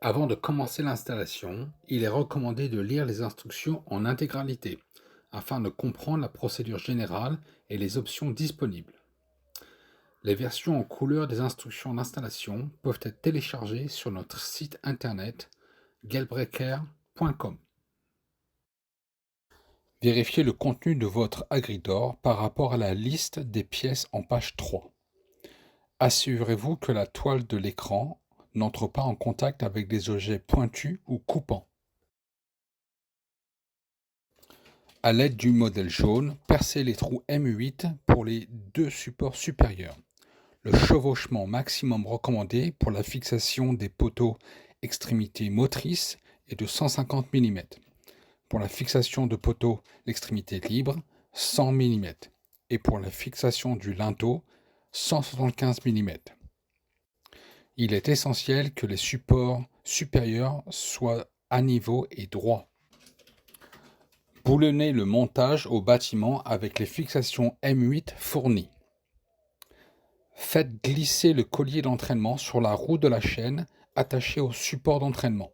Avant de commencer l'installation, il est recommandé de lire les instructions en intégralité afin de comprendre la procédure générale et les options disponibles. Les versions en couleur des instructions d'installation peuvent être téléchargées sur notre site internet galbreaker.com. Vérifiez le contenu de votre Agridor par rapport à la liste des pièces en page 3. Assurez-vous que la toile de l'écran n'entre pas en contact avec des objets pointus ou coupants. À l'aide du modèle jaune, percez les trous M8 pour les deux supports supérieurs. Le chevauchement maximum recommandé pour la fixation des poteaux extrémité motrice est de 150 mm. Pour la fixation de poteaux l'extrémité libre, 100 mm. Et pour la fixation du linteau, 175 mm. Il est essentiel que les supports supérieurs soient à niveau et droits. Boulonnez le montage au bâtiment avec les fixations M8 fournies. Faites glisser le collier d'entraînement sur la roue de la chaîne attachée au support d'entraînement.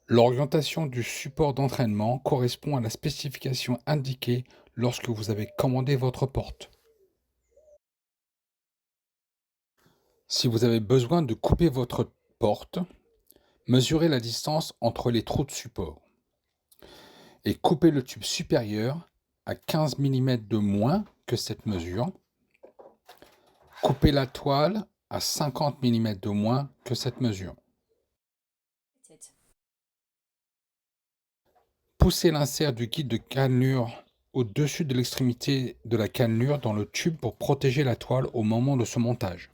L'orientation du support d'entraînement correspond à la spécification indiquée lorsque vous avez commandé votre porte. Si vous avez besoin de couper votre porte, mesurez la distance entre les trous de support et coupez le tube supérieur à 15 mm de moins que cette mesure. Coupez la toile à 50 mm de moins que cette mesure. Poussez l'insert du guide de cannelure au-dessus de l'extrémité de la cannelure dans le tube pour protéger la toile au moment de ce montage.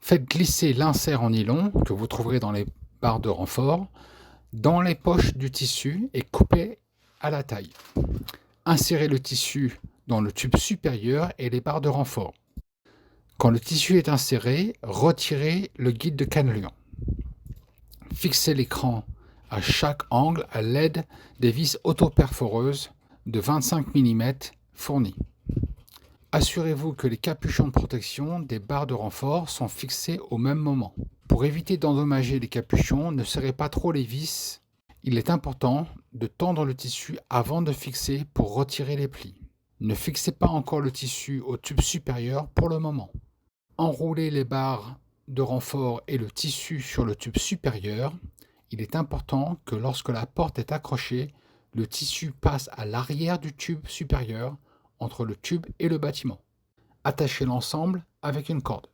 Faites glisser l'insert en nylon, que vous trouverez dans les barres de renfort, dans les poches du tissu et coupez à la taille. Insérez le tissu dans le tube supérieur et les barres de renfort. Quand le tissu est inséré, retirez le guide de cannelure. Fixez l'écran à chaque angle à l'aide des vis auto-perforeuses de 25 mm fournies. Assurez-vous que les capuchons de protection des barres de renfort sont fixés au même moment. Pour éviter d'endommager les capuchons, ne serrez pas trop les vis. Il est important de tendre le tissu avant de fixer pour retirer les plis. Ne fixez pas encore le tissu au tube supérieur pour le moment. Enroulez les barres de renfort et le tissu sur le tube supérieur. Il est important que lorsque la porte est accrochée, le tissu passe à l'arrière du tube supérieur, entre le tube et le bâtiment. Attachez l'ensemble avec une corde.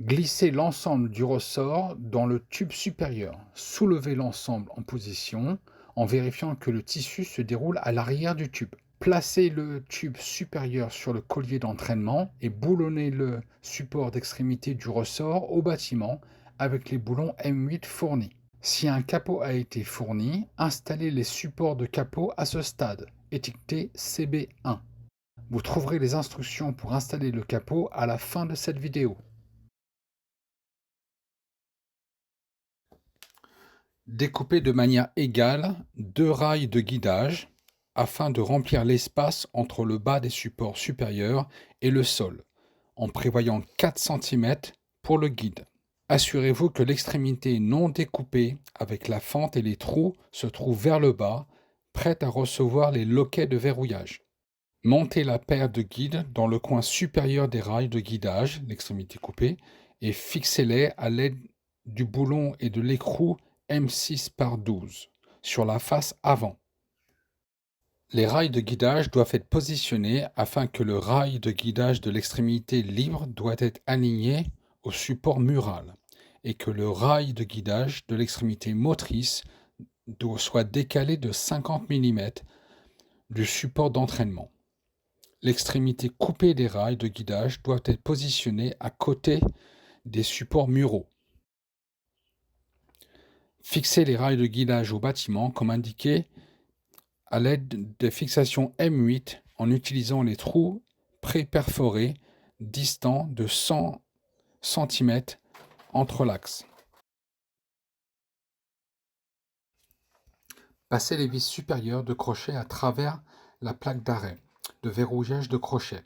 Glissez l'ensemble du ressort dans le tube supérieur. Soulevez l'ensemble en position en vérifiant que le tissu se déroule à l'arrière du tube. Placez le tube supérieur sur le collier d'entraînement et boulonnez le support d'extrémité du ressort au bâtiment avec les boulons M8 fournis. Si un capot a été fourni, installez les supports de capot à ce stade, étiqueté CB1. Vous trouverez les instructions pour installer le capot à la fin de cette vidéo. Découpez de manière égale 2 rails de guidage afin de remplir l'espace entre le bas des supports supérieurs et le sol, en prévoyant 4 cm pour le guide. Assurez-vous que l'extrémité non découpée avec la fente et les trous se trouve vers le bas, prête à recevoir les loquets de verrouillage. Montez la paire de guides dans le coin supérieur des rails de guidage, l'extrémité coupée, et fixez-les à l'aide du boulon et de l'écrou M6 par 12 sur la face avant. Les rails de guidage doivent être positionnés afin que le rail de guidage de l'extrémité libre doit être aligné au support mural et que le rail de guidage de l'extrémité motrice soit décalé de 50 mm du support d'entraînement. L'extrémité coupée des rails de guidage doit être positionnée à côté des supports muraux. Fixez les rails de guidage au bâtiment comme indiqué à l'aide des fixations M8 en utilisant les trous pré-perforés distants de 100 cm entre l'axe. Passez les vis supérieures de crochet à travers la plaque d'arrêt de verrouillage de crochet,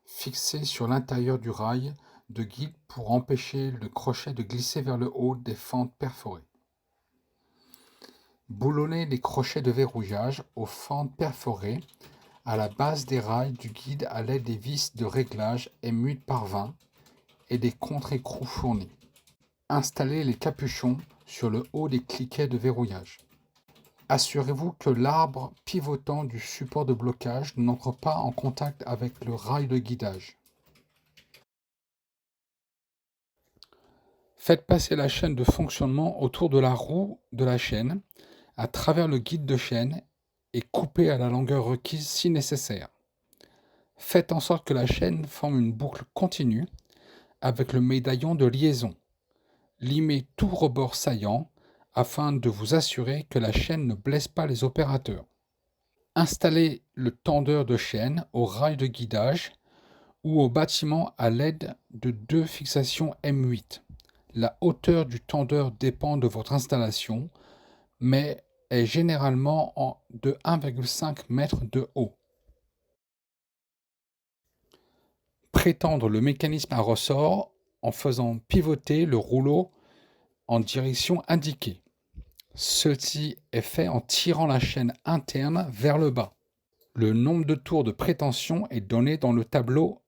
fixée sur l'intérieur du rail de guide pour empêcher le crochet de glisser vers le haut des fentes perforées. Boulonnez les crochets de verrouillage aux fentes perforées à la base des rails du guide à l'aide des vis de réglage M8 par 20 et des contre-écrous fournis. Installez les capuchons sur le haut des cliquets de verrouillage. Assurez-vous que l'arbre pivotant du support de blocage n'entre pas en contact avec le rail de guidage. Faites passer la chaîne de fonctionnement autour de la roue de la chaîne, à travers le guide de chaîne et coupez à la longueur requise si nécessaire. Faites en sorte que la chaîne forme une boucle continue avec le médaillon de liaison. Limez tout rebord saillant afin de vous assurer que la chaîne ne blesse pas les opérateurs. Installez le tendeur de chaîne au rail de guidage ou au bâtiment à l'aide de 2 fixations M8. La hauteur du tendeur dépend de votre installation, mais est généralement de 1,5 m de haut. Prétendre le mécanisme à ressort en faisant pivoter le rouleau en direction indiquée. Ceci est fait en tirant la chaîne interne vers le bas. Le nombre de tours de prétention est donné dans le tableau.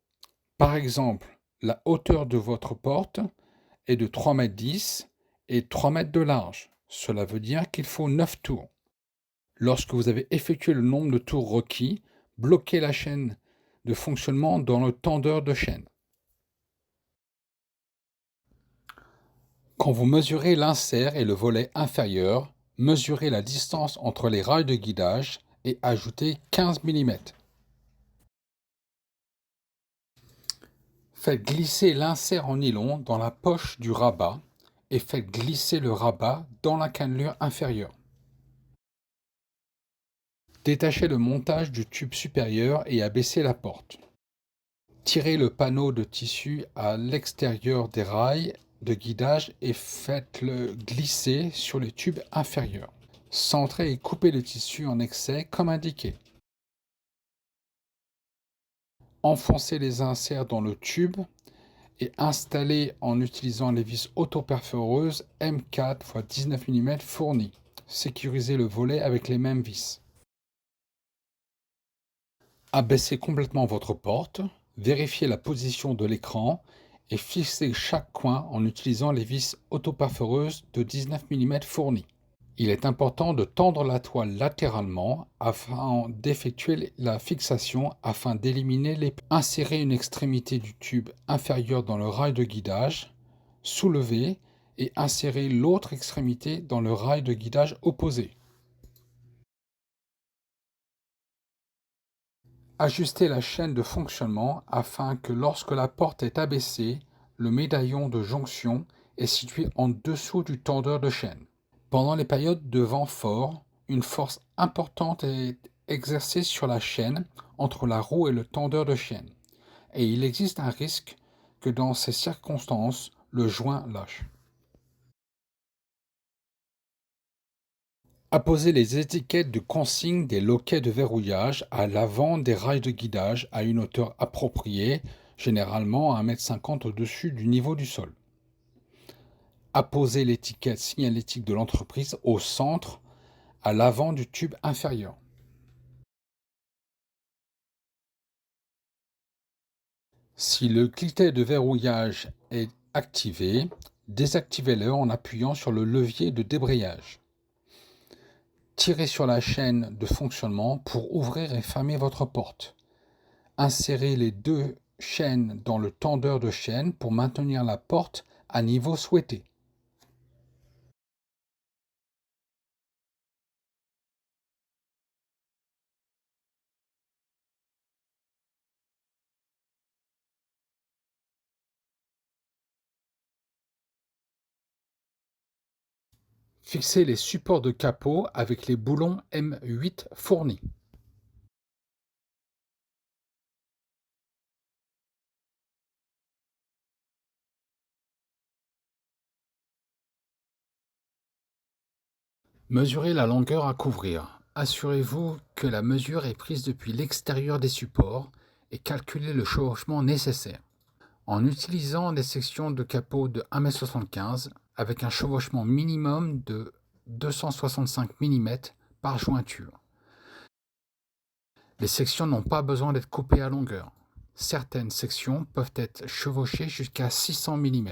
Par exemple, la hauteur de votre porte est de 3,10 m et 3 m de large. Cela veut dire qu'il faut 9 tours. Lorsque vous avez effectué le nombre de tours requis, bloquez la chaîne de fonctionnement dans le tendeur de chaîne. Quand vous mesurez l'insert et le volet inférieur, mesurez la distance entre les rails de guidage et ajoutez 15 mm. Faites glisser l'insert en nylon dans la poche du rabat et faites glisser le rabat dans la cannelure inférieure. Détachez le montage du tube supérieur et abaissez la porte. Tirez le panneau de tissu à l'extérieur des rails de guidage et faites-le glisser sur les tubes inférieurs. Centrez et coupez le tissu en excès comme indiqué. Enfoncez les inserts dans le tube et installez en utilisant les vis autoperforeuses M4 x 19 mm fournies. Sécurisez le volet avec les mêmes vis. Abaissez complètement votre porte, vérifiez la position de l'écran et fixez chaque coin en utilisant les vis autoperforeuses de 19 mm fournies. Il est important de tendre la toile latéralement afin d'effectuer la fixation afin d'éliminer les... Insérez une extrémité du tube inférieur dans le rail de guidage, soulevez et insérez l'autre extrémité dans le rail de guidage opposé. Ajustez la chaîne de fonctionnement afin que lorsque la porte est abaissée, le médaillon de jonction est situé en dessous du tendeur de chaîne. Pendant les périodes de vent fort, une force importante est exercée sur la chaîne entre la roue et le tendeur de chaîne, et il existe un risque que dans ces circonstances, le joint lâche. Apposez les étiquettes de consigne des loquets de verrouillage à l'avant des rails de guidage à une hauteur appropriée, généralement à 1,50 m au-dessus du niveau du sol. Apposez l'étiquette signalétique de l'entreprise au centre, à l'avant du tube inférieur. Si le cliquet de verrouillage est activé, désactivez-le en appuyant sur le levier de débrayage. Tirez sur la chaîne de fonctionnement pour ouvrir et fermer votre porte. Insérez les 2 chaînes dans le tendeur de chaîne pour maintenir la porte à niveau souhaité. Fixez les supports de capot avec les boulons M8 fournis. Mesurez la longueur à couvrir. Assurez-vous que la mesure est prise depuis l'extérieur des supports et calculez le chevauchement nécessaire. En utilisant des sections de capot de 1,75 m avec un chevauchement minimum de 265 mm par jointure. Les sections n'ont pas besoin d'être coupées à longueur. Certaines sections peuvent être chevauchées jusqu'à 600 mm.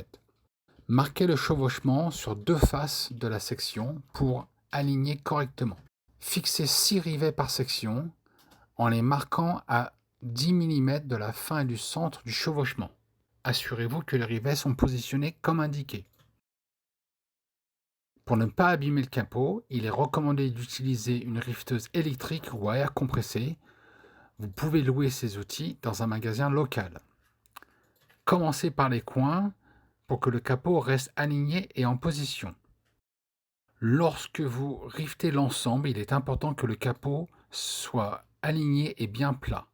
Marquez le chevauchement sur deux faces de la section pour aligner correctement. Fixez 6 rivets par section en les marquant à 10 mm de la fin et du centre du chevauchement. Assurez-vous que les rivets sont positionnés comme indiqué. Pour ne pas abîmer le capot, il est recommandé d'utiliser une rifteuse électrique ou à air compressé. Vous pouvez louer ces outils dans un magasin local. Commencez par les coins pour que le capot reste aligné et en position. Lorsque vous riftez l'ensemble, il est important que le capot soit aligné et bien plat.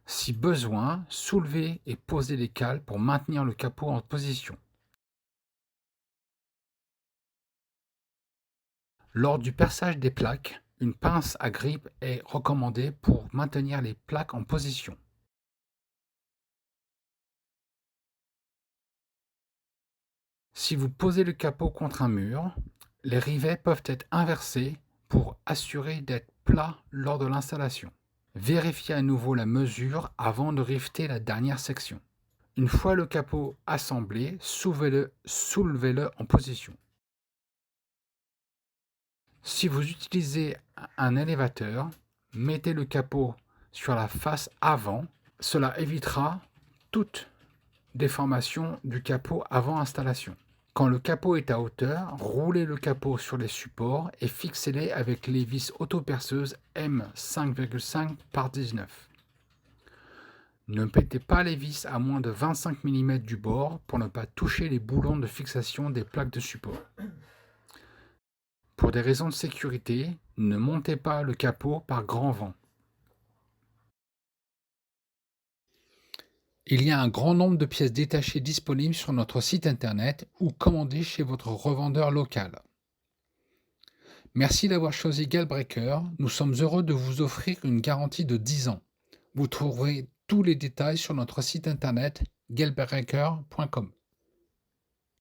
Si besoin, soulevez et posez les cales pour maintenir le capot en position. Lors du perçage des plaques, une pince à grippe est recommandée pour maintenir les plaques en position. Si vous posez le capot contre un mur, les rivets peuvent être inversés pour assurer d'être plat lors de l'installation. Vérifiez à nouveau la mesure avant de rifter la dernière section. Une fois le capot assemblé, soulevez-le en position. Si vous utilisez un élévateur, mettez le capot sur la face avant. Cela évitera toute déformation du capot avant installation. Quand le capot est à hauteur, roulez le capot sur les supports et fixez-les avec les vis autoperceuses M5,5 par 19. Ne pétez pas les vis à moins de 25 mm du bord pour ne pas toucher les boulons de fixation des plaques de support. Pour des raisons de sécurité, ne montez pas le capot par grand vent. Il y a un grand nombre de pièces détachées disponibles sur notre site internet ou commandées chez votre revendeur local. Merci d'avoir choisi Galbreaker. Nous sommes heureux de vous offrir une garantie de 10 ans. Vous trouverez tous les détails sur notre site internet galbreaker.com.